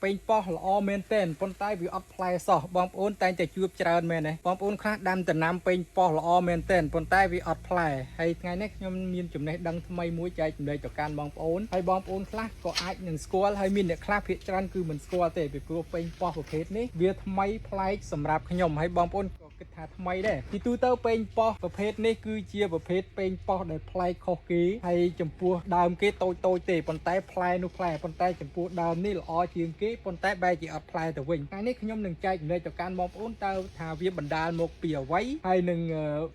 ពេញប៉ោះល្អមែនទែនប៉ុន្តែវាអត់ផ្លែសោះបងប្អូនតែងតែជួបច្រើនមែនទេបងប្អូនខ្លះដាំដំណាំពេញប៉ោះល្អមែនទែនប៉ុន្តែវាអត់ផ្លែហើយថ្ងៃនេះខ្ញុំមានចំណេះដឹងថ្មីមួយចែកចម្លែកទៅកាន់បងប្អូនហើយបងប្អូនខ្លះក៏អាចនឹងស្គាល់ហើយមានអ្នកខ្លះភាគច្រើនគឺមិនស្គាល់ទេពីព្រោះពេញប៉ោះប្រភេទនេះវាថ្មីប្លែកសម្រាប់ខ្ញុំហើយបងប្អូនក៏គិតថាថ្មីដែរទីទូទៅពេញប៉ោះប្រភេទនេះគឺជាប្រភេទពេញប៉ោះដែលប្លែកខុសគេហើយចំពោះដើមគេតូចទេប៉ុន្តែផ្លែនោះផ្លែប៉ុន្តែចំពោះដើមនេះល្អជាងគេប៉ុន្តែបែរជាអត់ផ្លែទៅវិញថ្ងៃនេះខ្ញុំនឹងចែកចម្លែកទៅកាន់បងប្អូនតើថាវាបណ្ដាលមកពីអ្វីហើយនឹង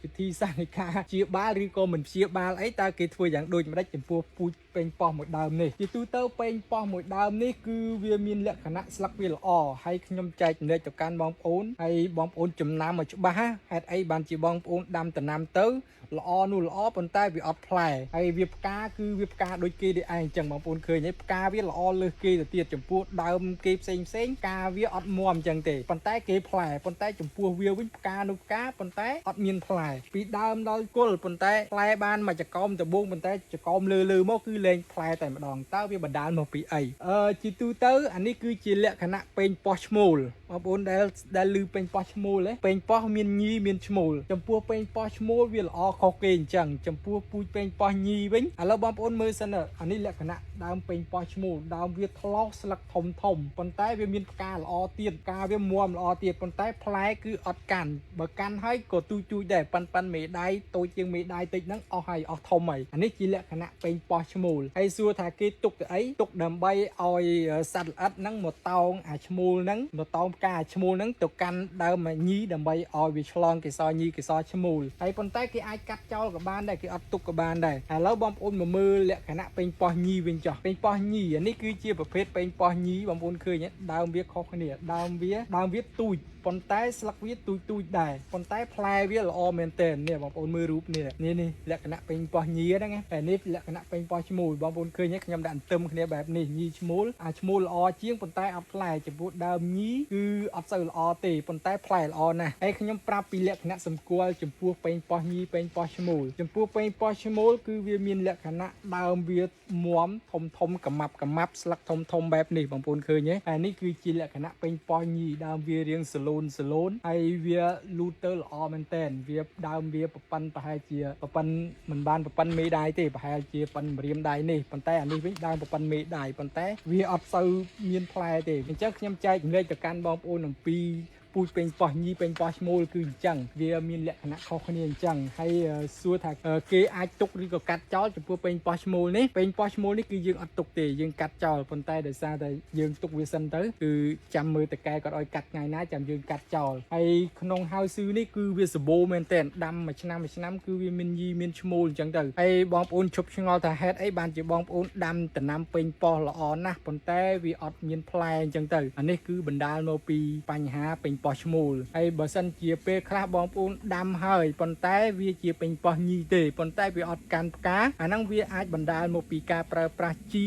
វិធីសាស្ត្រនៃការព្យាបាលឬក៏មិនព្យាបាលអីតើគេធ្វើយ៉ាងដូចម្ដេចចំពោះពូជពេញប៉ោះមួយដើមនេះជាទូទៅពេញប៉ោះមួយដើមនេះគឺវាមានលក្ខណៈស្លឹកវាល្អហើយខ្ញុំចែកចម្លែកទៅកាន់បងប្អូនហើយបងប្អូនចំណាំឲ្យច្បាស់ហេតុអីបានជាបងប្អូនដាំដំណាំទៅល្អនោះល្អប៉ុន្តែវាអត់ផ្លែហើយវាផ្កាគឺវាផ្កាដូចគេនេះឯងអញ្ចឹងបងប្អូនឃើញទេផ្កាវាល្អលើសគេទៅទៀតចំពោះដើមគេផ្សេងផ្កាវាអត់មាំអញ្ចឹងទេប៉ុន្តែគេផ្លែប៉ុន្តែចំពោះវាវិញផ្កានោះផ្កាប៉ុន្តែអត់មានផ្លែពីដើមដល់គល់ប៉ុន្តែផ្លែបានមួយចង្កោមដំបូងប៉ុន្តែចង្កោមលើមកគឺលែងផ្លែតែម្ដងតើវាបណ្ដាលមកពីអីជាទូទៅអានេះគឺជាលក្ខណៈពេញប៉ោះឈ្មោលបងប្អូនដែលឮពេញប៉ោះឈ្មោលទេពេញប៉ោះមានញីមានឈ្មោលចំពោះពេញប៉ោះឈ្មោលវាល្អខុសគេអញ្ចឹងចំពោះពូជពេញប៉ោះញីវិញឥឡូវបងប្អូនមើលសិនអានេះលក្ខណៈដើមពេញប៉ោះឈ្មោលដើមវាថ្លោសស្លឹកធំប៉ុន្តែវាមានផ្កាល្អទៀតផ្កាវាមាំល្អទៀតប៉ុន្តែផ្លែគឺអត់កាន់បើកាន់ហើយក៏ទូចដែរប៉ិនមេដៃតូចជាងមេដៃតិចហ្នឹងអស់ហើយអស់ធំហើយអានេះជាលក្ខណៈពេញប៉ោះឈ្មោលហើយសួរថាគេទុកទៅអីទុកដើម្បីឲ្យសត្វល្អិតហ្នឹងមកតោងអាឈ្មោលហ្នឹងមកតោងផ្កាអាឈ្មោលហ្នឹងទៅកាន់ដើមញីដើម្បីឲ្យវាឆ្លងកេសរញីកេសរឈ្មោលហើយប៉ុន្តែគេអាចកាត់ចោលក៏បានដែរគេអត់ទុកក៏បានដែរឥឡូវបងប្អូនមកមើលលក្ខណៈពេញប៉ោះញីវិញចុះពេញប៉ោះញីអានេះគឺជាប្រភេទពេញប៉ោះញីបងប្អូនឃើញដើមវាខុសគ្នាដើមវាទូចប៉ុន្តែស្លឹកវាទូចដែរប៉ុន្តែផ្លែវាល្អមែនទែននេះបងប្អូនមើលរូបនេះលក្ខណៈពេញប៉ោះញីហ្នឹងតែនេះលក្ខណៈពេញប៉ោះឈ្មោលបងប្អូនឃើញខ្ញុំដាក់ន្ទឹមគ្នាបែបនេះញីឈ្មោលអាឈ្មោលល្អជាងប៉ុន្តែអត់ផ្លែចំពោះដើមញីគឺអត់សូវល្អទេប៉ុន្តែផ្លែល្អណាស់ហើយខ្ញុំប្រាប់ពីលក្ខណៈសម្គាល់ចំពោះពេញប៉ោះញីពេញប៉ោះឈ្មោលចំពោះពេញប៉ោះឈ្មោលគឺវាមានលក្ខណៈដើមវាមាំធំកម៉ាប់ស្លឹកធំបែបនេះបងប្អូនឃើញទេហើយនេះគឺជាលក្ខណៈពេញប៉ោះញីដើមវារាងសឡូនហើយវាលូតទៅល្អមែនតើវាដើមវាប្រប៉ិនប្រហែលជាប្រប៉ិនមិនបានប្រប៉ិនមេដៃទេប្រហែលជាប៉ិនម្រាមដៃនេះប៉ុន្តែអានេះវិញដើមប្រប៉ិនមេដៃប៉ុន្តែវាអត់សូវមានផ្លែទេអញ្ចឹងខ្ញុំចែកចម្លែកទៅកាន់បងប្អូនអំពីពូជពេញប៉ោះញីពេញប៉ោះឈ្មោលគឺអញ្ចឹងវាមានលក្ខណៈខុសគ្នាអញ្ចឹងហើយសួរថាគេអាចទុកឬក៏កាត់ចោលចំពោះពេញប៉ោះឈ្មោលនេះពេញប៉ោះឈ្មោលនេះគឺយើងអត់ទុកទេយើងកាត់ចោលប៉ុន្តែដោយសារតែយើងទុកវាសិនទៅគឺចាំមើលតកែគាត់ឲ្យកាត់ថ្ងៃណាចាំយើងកាត់ចោលហើយក្នុងហៅស៊ឺនេះគឺវាសម្បូរមែនតើដាំមួយឆ្នាំគឺវាមានញីមានឈ្មោលអញ្ចឹងទៅហើយបងប្អូនឈប់ឆ្ងល់ថាហេតុអីបានជាបងប្អូនដាំដំណាំពេញប៉ោះល្អណាស់ប៉ុន្តែវាអត់មានផ្លែអញ្ចឹងទៅអានេះគឺបណ្ដាលមកពីបញ្ហាពេញប៉ោះឈ្មោលហើយបើសិនជាពេលខ្លះបងប្អូនដាំហើយប៉ុន្តែវាជាពេញប៉ោះញីទេប៉ុន្តែវាអត់កាន់ផ្កាអាហ្នឹងវាអាចបណ្ដាលមកពីការប្រើប្រាស់ជី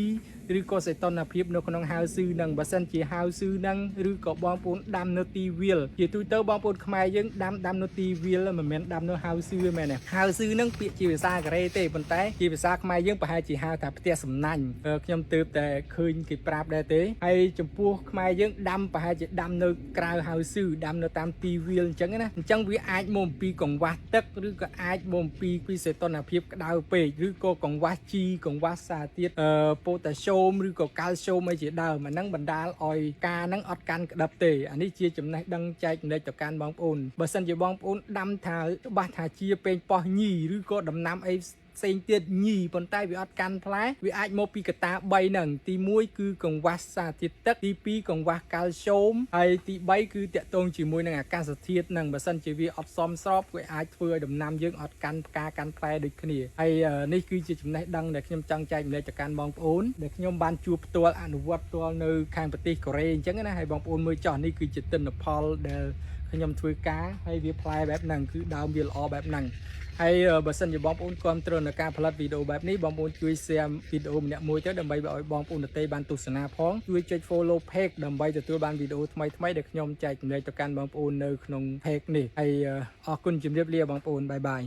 ឬក៏សីតុណ្ហភាពនៅក្នុងហៅស៊ឺហ្នឹងបើសិនជាហៅស៊ឺហ្នឹងឬក៏បងប្អូនដាំនៅទីវាលជាទូទៅបងប្អូនខ្មែរយើងដាំនៅទីវាលមិនមែនដាំនៅហៅស៊ឺមែនទេហៅស៊ឺហ្នឹងពាក្យជាភាសាកូរ៉េទេប៉ុន្តែជាភាសាខ្មែរយើងប្រហែលជាហៅថាផ្ទះសំណាញ់ខ្ញុំទើបតែឃើញគេប្រាប់ដែរទេហើយចំពោះខ្មែរយើងដាំប្រហែលជាដាំនៅក្រៅហៅស៊ឺដាំនៅតាមទីវាលអញ្ចឹងណាអញ្ចឹងវាអាចមកអំពីកង្វះទឹកឬក៏អាចមកអំពីសីតុណ្ហភាពក្តៅពេកឬក៏កង្វះជីកង្វះសារធាតុប៉ូតាស្យូមឬក៏កាល់ស្យូមអីជាដើមអាហ្នឹងបណ្ដាលឲ្យការហ្នឹងអត់កាន់ក្តឹបទេអានេះជាចំណេះដឹងចែកចំណេះទៅកាន់បងប្អូនបើសិនជាបងប្អូនដាំថាច្បាស់ថាជាពេញប៉ោះញីឬក៏ដំណាំអីផ្សេងទៀតញីប៉ុន្តែវាអត់កាន់ផ្លែវាអាចមកពីកត្តា3ហ្នឹងទី1គឺកង្វះសារធាតុទឹកទី2កង្វះកាល់ស្យូមហើយទី3គឺតាក់ទងជាមួយនឹងអាកាសធាតុហ្នឹងបើសិនជាវាអត់សមស្របវាអាចធ្វើឲ្យដំណាំយើងអត់កាន់ផ្កាកាន់ផ្លែដូចគ្នាហើយនេះគឺជាចំណេះដឹងដែលខ្ញុំចង់ចែកម្លែកទៅកាន់បងប្អូនដែលខ្ញុំបានជួបផ្ទាល់អនុវត្តផ្ទាល់នៅខាងប្រទេសកូរ៉េអញ្ចឹងណាហើយបងប្អូនមើលចោះនេះគឺជាទិន្នផលដែលខ្ញុំធ្វើការហើយវាផ្លែបែបហ្នឹងគឺដើមវាល្អបែបហ្នឹងហើយបើសិនជាបងប្អូនគ្រប់គ្រងនៅការផលិតវីដេអូបែបនេះបងប្អូនជួយ share វីដេអូម្នាក់មួយទៅដើម្បីឲ្យបងប្អូនដទៃបានទស្សនាផងជួយចុច follow page ដើម្បីទទួលបានវីដេអូថ្មីៗដែលខ្ញុំចែកចម្លែកទៅកាន់បងប្អូននៅក្នុង page នេះហើយអរគុណជម្រាបលាបងប្អូនបាយបាយ